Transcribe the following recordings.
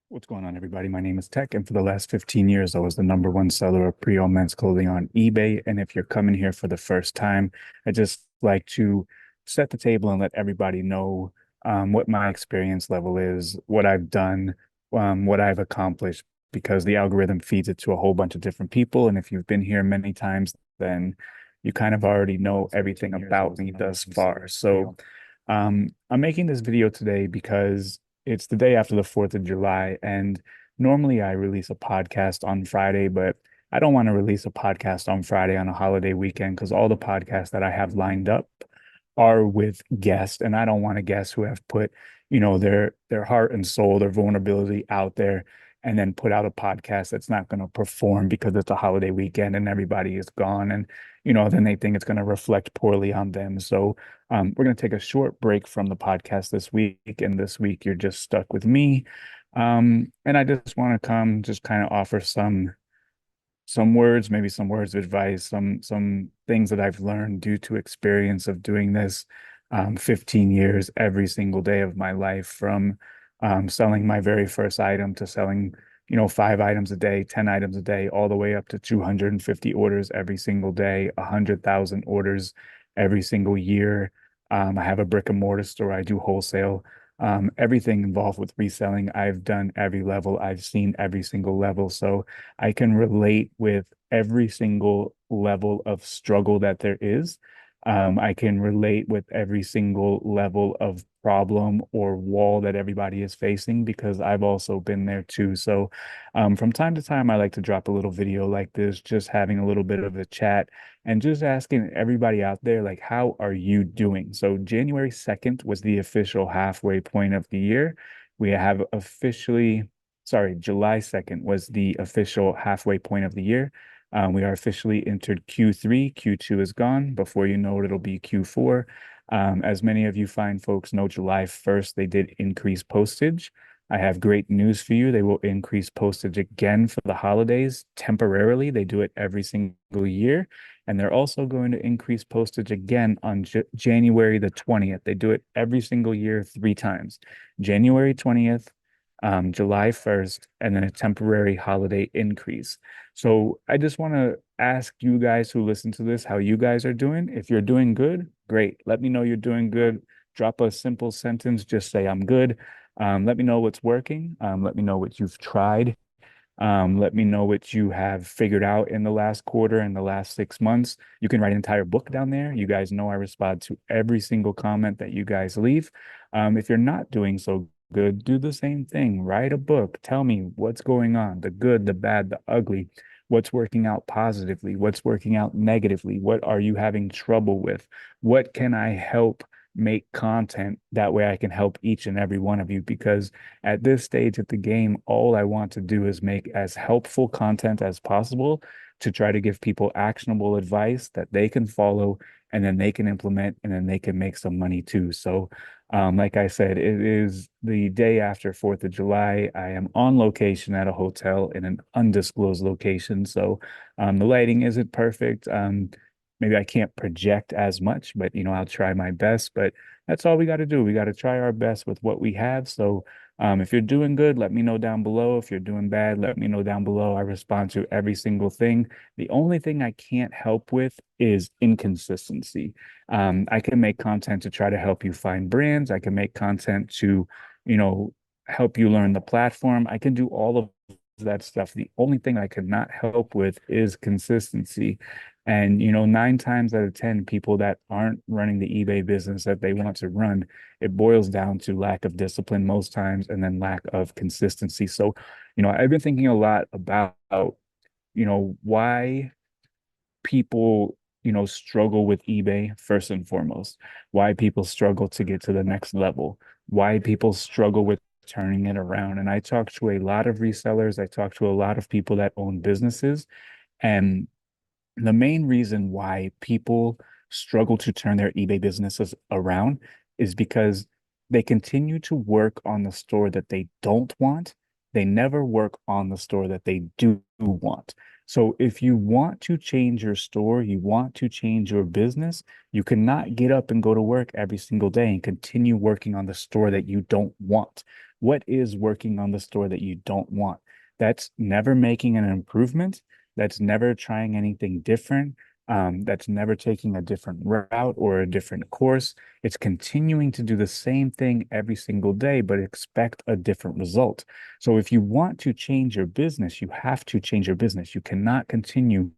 What's going on, everybody? My name is Tech, and for the last 15 years, I was the number one seller of pre-owned men's clothing on eBay. And if you're coming here for the first time, I just like to set the table and let everybody know what my experience level is, what I've done, what I've accomplished, because the algorithm feeds it to a whole bunch of different people. And if you've been here many times, then you kind of already know everything about me thus far. So I'm making this video today because it's the day after the 4th of July, and normally I release a podcast on Friday, but I don't want to release a podcast on Friday on a holiday weekend because all the podcasts that I have lined up are with guests, and I don't want to guests who have put, their heart and soul, their vulnerability out there, and then put out a podcast that's not going to perform because it's a holiday weekend and everybody is gone, and then they think it's going to reflect poorly on them. So we're going to take a short break from the podcast this week, and this week you're just stuck with me. And I just want to come, just kind of offer some words, maybe some words of advice, some things that I've learned due to experience of doing this 15 years every single day of my life, from selling my very first item to selling, 5 items a day, 10 items a day, all the way up to 250 orders every single day, 100,000 orders every single year. I have a brick and mortar store. I do wholesale. Everything involved with reselling. I've done every level. I've seen every single level. So I can relate with every single level of struggle that there is. I can relate with every single level of problem or wall that everybody is facing because I've also been there too. So, from time to time, I like to drop a little video like this, just having a little bit of a chat and just asking everybody out there, like, how are you doing? So, January 2nd was the official halfway point of the year. We have officially, sorry, July 2nd was the official halfway point of the year. We are officially entered Q3. Q2 is gone. Before you know it, it'll be Q4. As many of you fine folks know, July 1st, they did increase postage. I have great news for you. They will increase postage again for the holidays temporarily. They do it every single year. And they're also going to increase postage again on January the 20th. They do it every single year 3 times. January 20th, July 1st, and then a temporary holiday increase. So I just want to ask you guys who listen to this how you guys are doing. If you're doing good, great. Let me know you're doing good. Drop a simple sentence. Just say, I'm good. Let me know what's working. Let me know what you've tried. Let me know what you have figured out in the last quarter and the last 6 months. You can write an entire book down there. You guys know I respond to every single comment that you guys leave. If you're not doing so good, do the same thing. Write a book. Tell me what's going on, the good, the bad, the ugly, what's working out positively, what's working out negatively, what are you having trouble with? What can I help make content that way I can help each and every one of you? Because at this stage of the game, all I want to do is make as helpful content as possible to try to give people actionable advice that they can follow and then they can implement and then they can make some money too. So, like I said, it is the day after 4th of July. I am on location at a hotel in an undisclosed location. So, the lighting isn't perfect. Maybe I can't project as much, but I'll try my best. But that's all we got to do. We got to try our best with what we have. So, if you're doing good, let me know down below. If you're doing bad, let me know down below. I respond to every single thing. The only thing I can't help with is inconsistency. I can make content to try to help you find brands. I can make content to, you know, help you learn the platform. I can do all of that stuff. The only thing I cannot help with is consistency. And 9 times out of 10, people that aren't running the eBay business that they want to run, it boils down to lack of discipline most times and then lack of consistency. So, I've been thinking a lot about, why people, struggle with eBay first and foremost, why people struggle to get to the next level, why people struggle with turning it around. And I talk to a lot of resellers, I talk to a lot of people that own businesses, and the main reason why people struggle to turn their eBay businesses around is because they continue to work on the store that they don't want. They never work on the store that they do want. So if you want to change your store, you want to change your business, you cannot get up and go to work every single day and continue working on the store that you don't want. What is working on the store that you don't want? That's never making an improvement. That's never trying anything different. That's never taking a different route or a different course. It's continuing to do the same thing every single day, but expect a different result. So if you want to change your business, you have to change your business. You cannot continue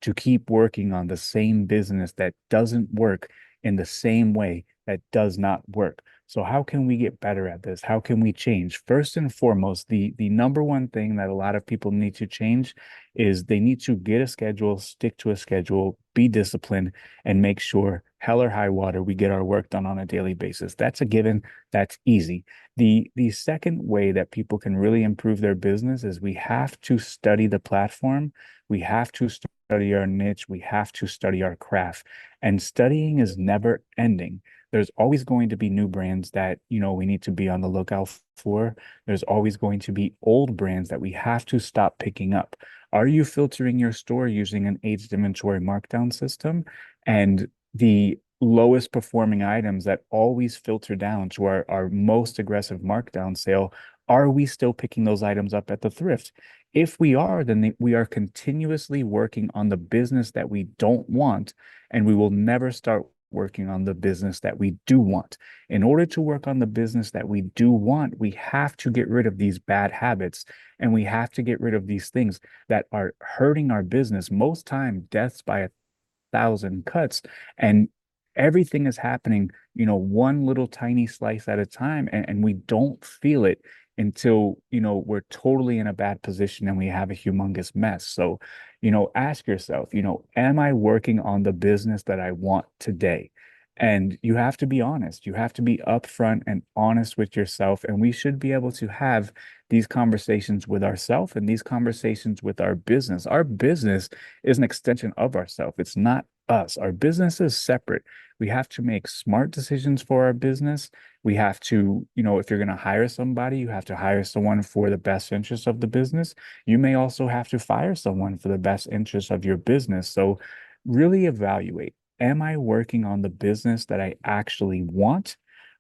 to keep working on the same business that doesn't work in the same way that does not work. So how can we get better at this? How can we change? First and foremost, the number one thing that a lot of people need to change is they need to get a schedule, stick to a schedule, be disciplined, and make sure hell or high water we get our work done on a daily basis. That's a given. That's easy. The second way that people can really improve their business is we have to study the platform. We have to study our niche. We have to study our craft. And studying is never ending. There's always going to be new brands that, we need to be on the lookout for. There's always going to be old brands that we have to stop picking up. Are you filtering your store using an aged inventory markdown system? And the lowest performing items that always filter down to our most aggressive markdown sale, are we still picking those items up at the thrift? If we are, then we are continuously working on the business that we don't want, and we will never start working on the business that we do want. In order to work on the business that we do want, we have to get rid of these bad habits, and we have to get rid of these things that are hurting our business. Most time, deaths by 1,000 cuts, and everything is happening, one little tiny slice at a time, and we don't feel it until, we're totally in a bad position and we have a humongous mess. So, ask yourself, am I working on the business that I want today? And you have to be honest. You have to be upfront and honest with yourself. And we should be able to have these conversations with ourselves and these conversations with our business. Our business is an extension of ourselves. It's not us. Our business is separate. We have to make smart decisions for our business. We have to, if you're going to hire somebody, you have to hire someone for the best interest of the business. You may also have to fire someone for the best interest of your business. So really evaluate, am I working on the business that I actually want?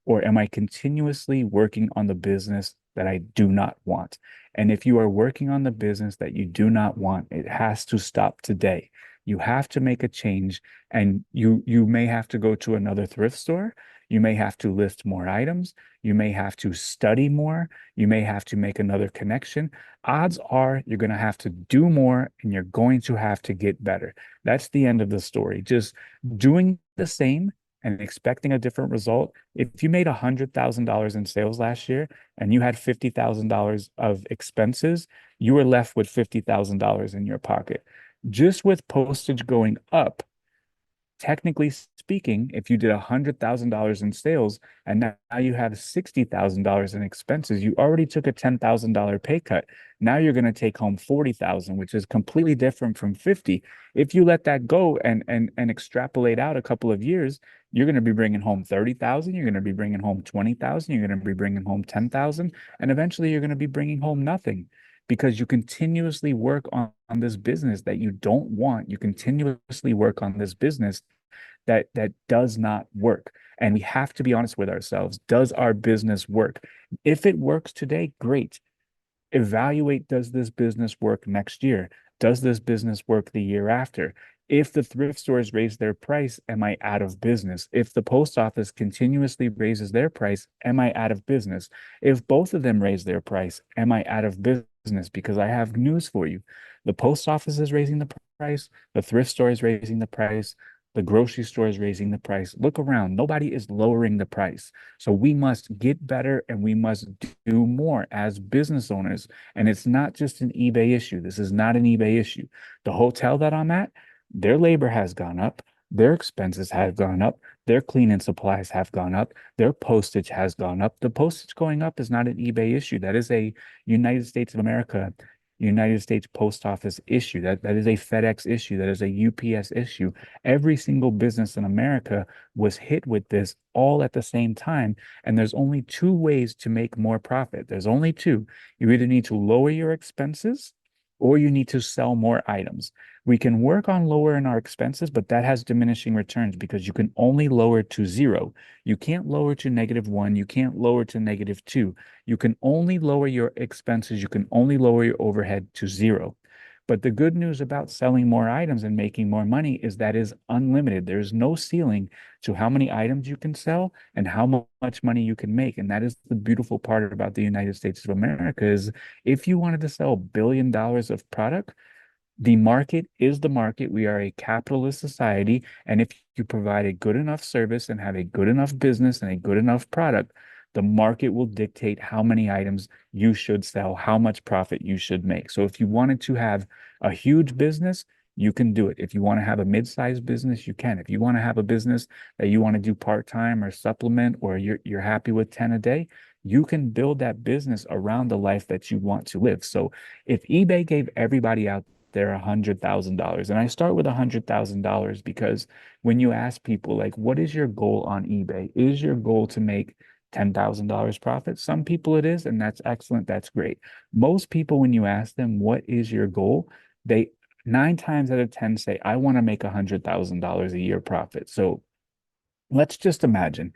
Or am I continuously working on the business that I do not want? And if you are working on the business that you do not want, it has to stop today. You have to make a change, and you may have to go to another thrift store. You may have to list more items. You may have to study more. You may have to make another connection. Odds are you're going to have to do more and you're going to have to get better. That's the end of the story. Just doing the same and expecting a different result. If you made $100,000 in sales last year and you had $50,000 of expenses, you were left with $50,000 in your pocket. Just with postage going up, technically speaking, if you did $100,000 in sales and now you have $60,000 in expenses, you already took a $10,000 pay cut. Now you're going to take home 40,000, which is completely different from 50. If you let that go and extrapolate out a couple of years, you're going to be bringing home 30,000, you're going to be bringing home 20,000, you're going to be bringing home 10,000, and eventually you're going to be bringing home nothing because you continuously work on this business that you don't want. You continuously work on this business that does not work. And we have to be honest with ourselves. Does our business work? If it works today, great. Evaluate, does this business work next year? Does this business work the year after? If the thrift stores raise their price, am I out of business? If the post office continuously raises their price, am I out of business? If both of them raise their price, am I out of business? Because I have news for you. The post office is raising the price, the thrift store is raising the price, the grocery store is raising the price. Look around. Nobody is lowering the price. So we must get better and we must do more as business owners. And it's not just an eBay issue. This is not an eBay issue. The hotel that I'm at, their labor has gone up. Their expenses have gone up. Their cleaning supplies have gone up. Their postage has gone up. The postage going up is not an eBay issue. That is a United States of America, United States Post Office issue. That is a FedEx issue. That is a UPS issue. Every single business in America was hit with this all at the same time. And there's only two ways to make more profit. There's only two. You either need to lower your expenses or you need to sell more items. We can work on lowering our expenses, but that has diminishing returns because you can only lower to zero. You can't lower to -1. You can't lower to -2. You can only lower your expenses. You can only lower your overhead to zero. But the good news about selling more items and making more money is that is unlimited. There's no ceiling to how many items you can sell and how much money you can make. And that is the beautiful part about the United States of America is if you wanted to sell $1 billion of product, the market is the market. We are a capitalist society. And if you provide a good enough service and have a good enough business and a good enough product, the market will dictate how many items you should sell, how much profit you should make. So if you wanted to have a huge business, you can do it. If you want to have a mid-sized business, you can. If you want to have a business that you want to do part-time or supplement or you're happy with 10 a day, you can build that business around the life that you want to live. So if eBay gave everybody out there $100,000. And I start with $100,000 because when you ask people, like, what is your goal on eBay? Is your goal to make $10,000 profit? Some people it is, and that's excellent. That's great. Most people, when you ask them, what is your goal? They 9 times out of 10 say, I want to make $100,000 a year profit. So let's just imagine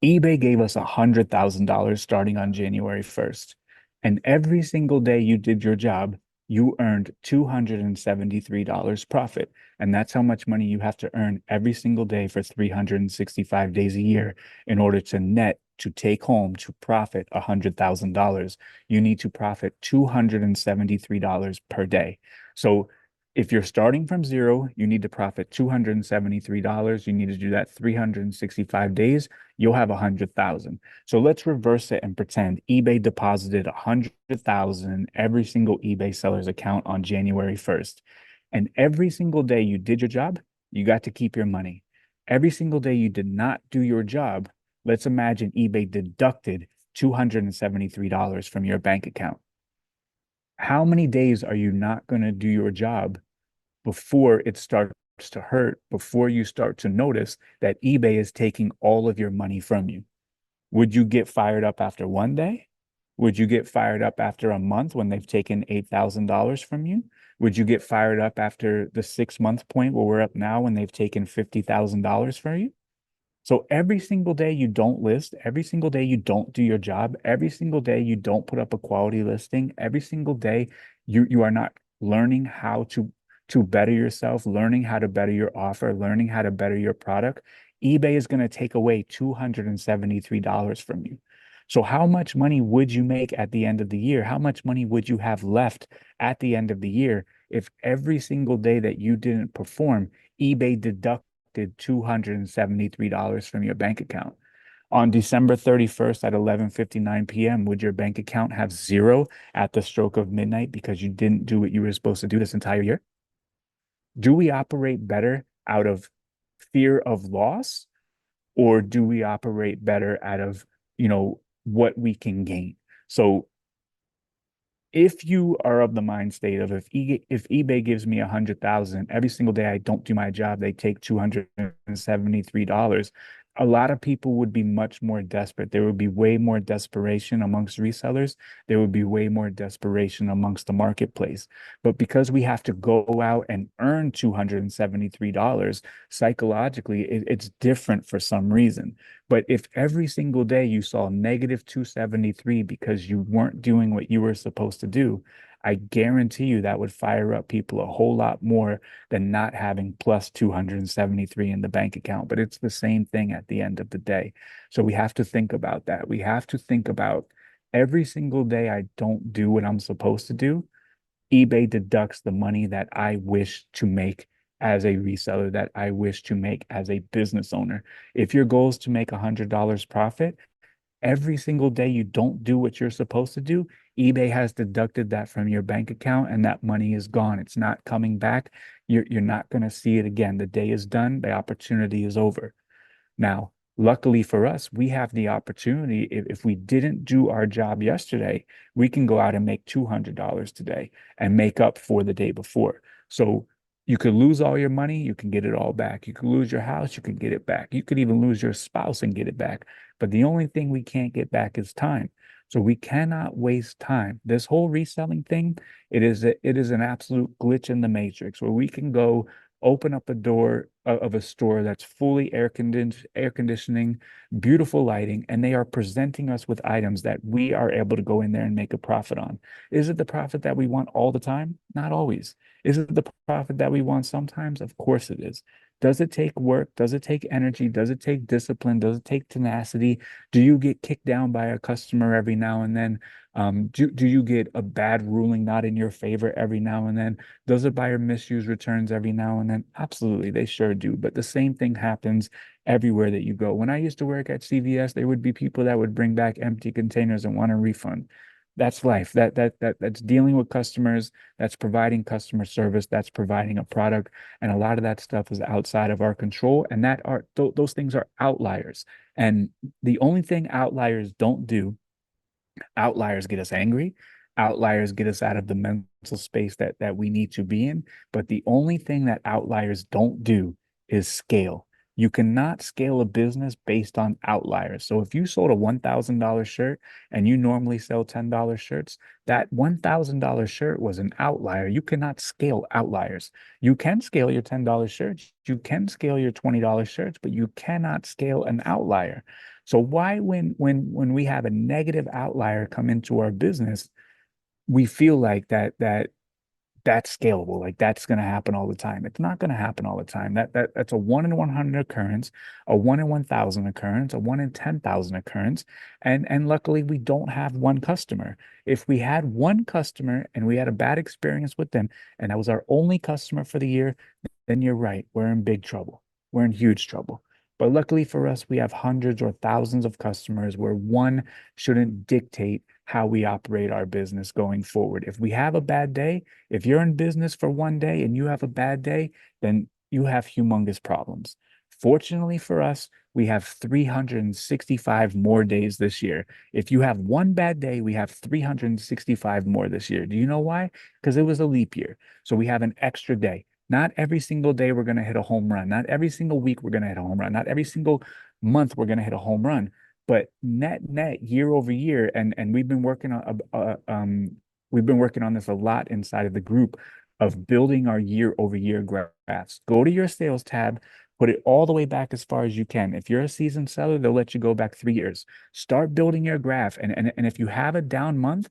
eBay gave us $100,000 starting on January 1st. And every single day you did your job, you earned $273 profit. And that's how much money you have to earn every single day for 365 days a year in order to net, to take home, to profit $100,000. You need to profit $273 per day. So if you're starting from zero, you need to profit $273. You need to do that 365 days. You'll have 100,000. So let's reverse it and pretend eBay deposited 100,000 in every single eBay seller's account on January 1st. And every single day you did your job, you got to keep your money. Every single day you did not do your job, let's imagine eBay deducted $273 from your bank account. How many days are you not going to do your job before it starts to hurt, before you start to notice that eBay is taking all of your money from you? Would you get fired up after one day? Would you get fired up after a month when they've taken $8,000 from you? Would you get fired up after the 6 month point where we're up now when they've taken $50,000 from you? So every single day you don't list, every single day you don't do your job, every single day you don't put up a quality listing, every single day you are not learning how to better yourself, learning how to better your offer, learning how to better your product, eBay is going to take away $273 from you. So how much money would you make at the end of the year? How much money would you have left at the end of the year if every single day that you didn't perform, eBay deducted $273 from your bank account? On December 31st at 11:59 p.m., would your bank account have zero at the stroke of midnight because you didn't do what you were supposed to do this entire year? Do we operate better out of fear of loss, or do we operate better out of, what we can gain? So if you are of the mind state of if eBay gives me 100,000 every single day I don't do my job, they take $273. A lot of people would be much more desperate. There would be way more desperation amongst resellers. There would be way more desperation amongst the marketplace. But because we have to go out and earn $273 psychologically, it's different for some reason. But if every single day you saw -273 because you weren't doing what you were supposed to do, I guarantee you that would fire up people a whole lot more than not having plus 273 in the bank account. But it's the same thing at the end of the day. So we have to think about that. We have to think about every single day I don't do what I'm supposed to do, eBay deducts the money that I wish to make as a reseller, that I wish to make as a business owner. If your goal is to make $100 profit, every single day you don't do what you're supposed to do, eBay has deducted that from your bank account and that money is gone. It's not coming back. You're not going to see it again. The day is done. The opportunity is over. Now, luckily for us, we have the opportunity. If we didn't do our job yesterday, we can go out and make $200 today and make up for the day before. So you could lose all your money, you can get it all back. You could lose your house, you can get it back. You could even lose your spouse and get it back. But the only thing we can't get back is time. So we cannot waste time. This whole reselling thing, it is an absolute glitch in the matrix where we can go open up a door of a store that's fully air conditioning, beautiful lighting, and they are presenting us with items that we are able to go in there and make a profit on. Is it the profit that we want all the time? Not always. Is it the profit that we want sometimes? Of course it is. Does it take work? Does it take energy? Does it take discipline? Does it take tenacity? Do you get kicked down by a customer every now and then? Do you get a bad ruling not in your favor every now and then? Does a buyer misuse returns every now and then? Absolutely, they sure do. But the same thing happens everywhere that you go. When I used to work at CVS, there would be people that would bring back empty containers and want a refund. That's life. That's dealing with customers, that's providing customer service, that's providing a product, and a lot of that stuff is outside of our control, and those things are outliers. And the only thing outliers don't do, outliers get us angry. Outliers get us out of the mental space that we need to be in. But the only thing that outliers don't do is scale. You cannot scale a business based on outliers. So if you sold a $1,000 shirt and you normally sell $10 shirts, that $1,000 shirt was an outlier. You cannot scale outliers. You can scale your $10 shirts, you can scale your $20 shirts, but you cannot scale an outlier. So why when we have a negative outlier come into our business, we feel like that's scalable, like that's going to happen all the time. It's not going to happen all the time. That's a 1 in 100 occurrence, a 1 in 1,000 occurrence, a 1 in 10,000 occurrence, and luckily we don't have one customer. If we had one customer and we had a bad experience with them, and that was our only customer for the year, then you're right. We're in big trouble. We're in huge trouble. But luckily for us, we have hundreds or thousands of customers where one shouldn't dictate how we operate our business going forward. If we have a bad day, if you're in business for one day and you have a bad day, then you have humongous problems. Fortunately for us, we have 365 more days this year. If you have one bad day, we have 365 more this year. Do you know why? Because it was a leap year. So we have an extra day. Not every single day we're going to hit a home run. Not every single week we're going to hit a home run. Not every single month we're going to hit a home run. But net year over year, and we've been working on this a lot inside of the group of building our year over year graphs. Go to your sales tab, put it all the way back as far as you can. If you're a seasoned seller, they'll let you go back 3 years. Start building your graph, and if you have a down month,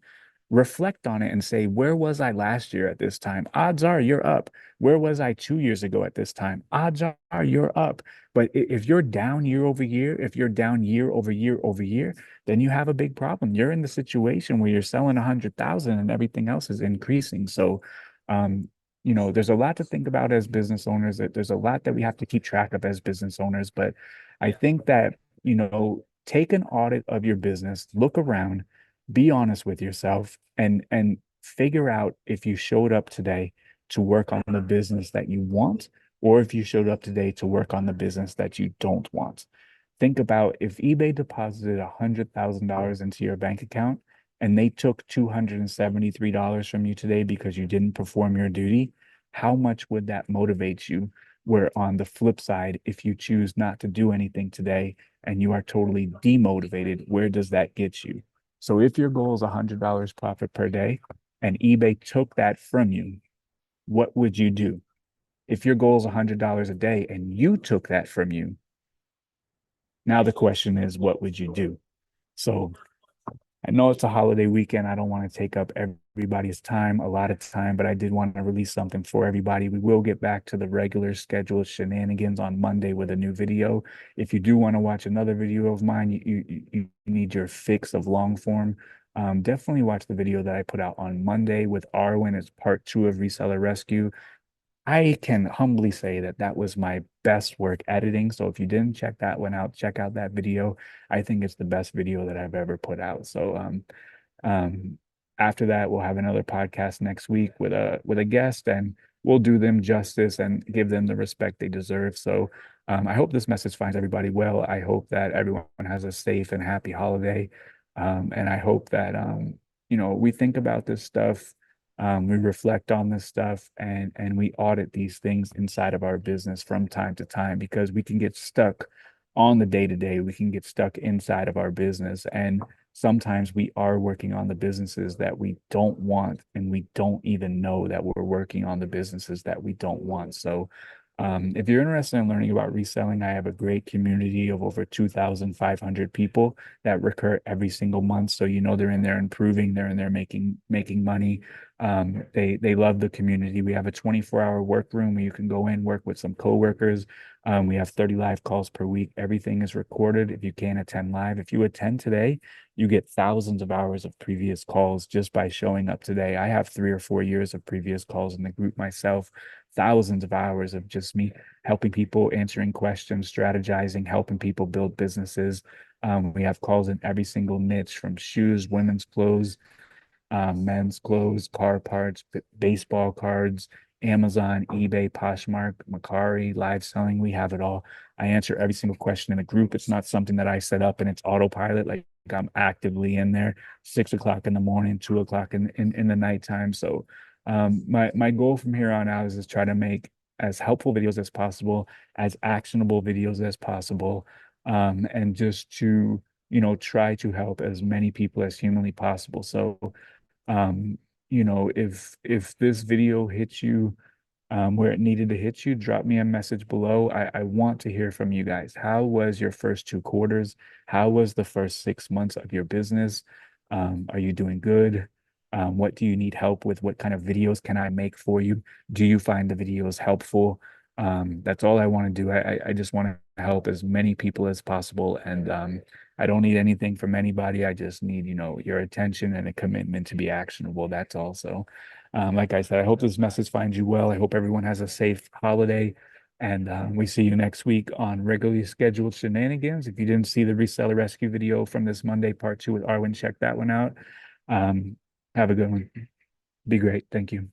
reflect on it and say, where was I last year at this time? Odds are you're up. Where was I 2 years ago at this time? Odds are you're up. But if you're down year over year, if you're down year over year over year, then you have a big problem. You're in the situation where you're selling 100,000 and everything else is increasing. So, there's a lot to think about as business owners. There's a lot that we have to keep track of as business owners. But I think that, take an audit of your business, look around, be honest with yourself, and figure out if you showed up today to work on the business that you want, or if you showed up today to work on the business that you don't want. Think about if eBay deposited $100,000 into your bank account and they took $273 from you today because you didn't perform your duty, how much would that motivate you? Where on the flip side, if you choose not to do anything today and you are totally demotivated, where does that get you? So if your goal is $100 profit per day and eBay took that from you, what would you do? If your goal is $100 a day and you took that from you, now the question is, what would you do? So I know it's a holiday weekend. I don't want to take up everybody's time, a lot of time, but I did want to release something for everybody. We will get back to the regular scheduled shenanigans on Monday with a new video. If you do want to watch another video of mine, you need your fix of long form. Definitely watch the video that I put out on Monday with Arwen. It's part 2 of Reseller Rescue. I can humbly say that that was my best work editing. So if you didn't check that one out, check out that video. I think it's the best video that I've ever put out. So um, after that, we'll have another podcast next week with a guest, and we'll do them justice and give them the respect they deserve. So I hope this message finds everybody well. I hope that everyone has a safe and happy holiday. And I hope that we think about this stuff, we reflect on this stuff, and we audit these things inside of our business from time to time, because we can get stuck on the day to day. We can get stuck inside of our business, and sometimes we are working on the businesses that we don't want, and we don't even know that we're working on the businesses that we don't want. So, if you're interested in learning about reselling, I have a great community of over 2,500 people that recur every single month. So they're in there improving, they're in there making money. They love the community. We have a 24-hour work room where you can go in, work with some coworkers. We have 30 live calls per week. Everything is recorded if you can't attend live. If you attend today, you get thousands of hours of previous calls just by showing up today. I have 3 or 4 years of previous calls in the group myself, thousands of hours of just me helping people, answering questions, strategizing, helping people build businesses. We have calls in every single niche, from shoes, women's clothes, men's clothes, car parts, baseball cards, Amazon, eBay, Poshmark, Macari, live selling. We have it all. I answer every single question in the group. It's not something that I set up and it's autopilot. Like I'm actively in there 6 o'clock in the morning, 2 o'clock in the nighttime. So my goal from here on out is just try to make as helpful videos as possible, as actionable videos as possible, and just to try to help as many people as humanly possible. So um, if this video hits you where it needed to hit you, drop me a message below. I want to hear from you guys. How was your first 2 quarters? How was the first 6 months of your business? Are you doing good? What do you need help with? What kind of videos can I make for you? Do you find the videos helpful? That's all I want to do. I just want to help as many people as possible. And I don't need anything from anybody. I just need, your attention and a commitment to be actionable. That's all. So, like I said, I hope this message finds you well. I hope everyone has a safe holiday. And we see you next week on regularly scheduled shenanigans. If you didn't see the reseller rescue video from this Monday, part 2 with Arwen, check that one out. Um, have a good one. Be great. Thank you.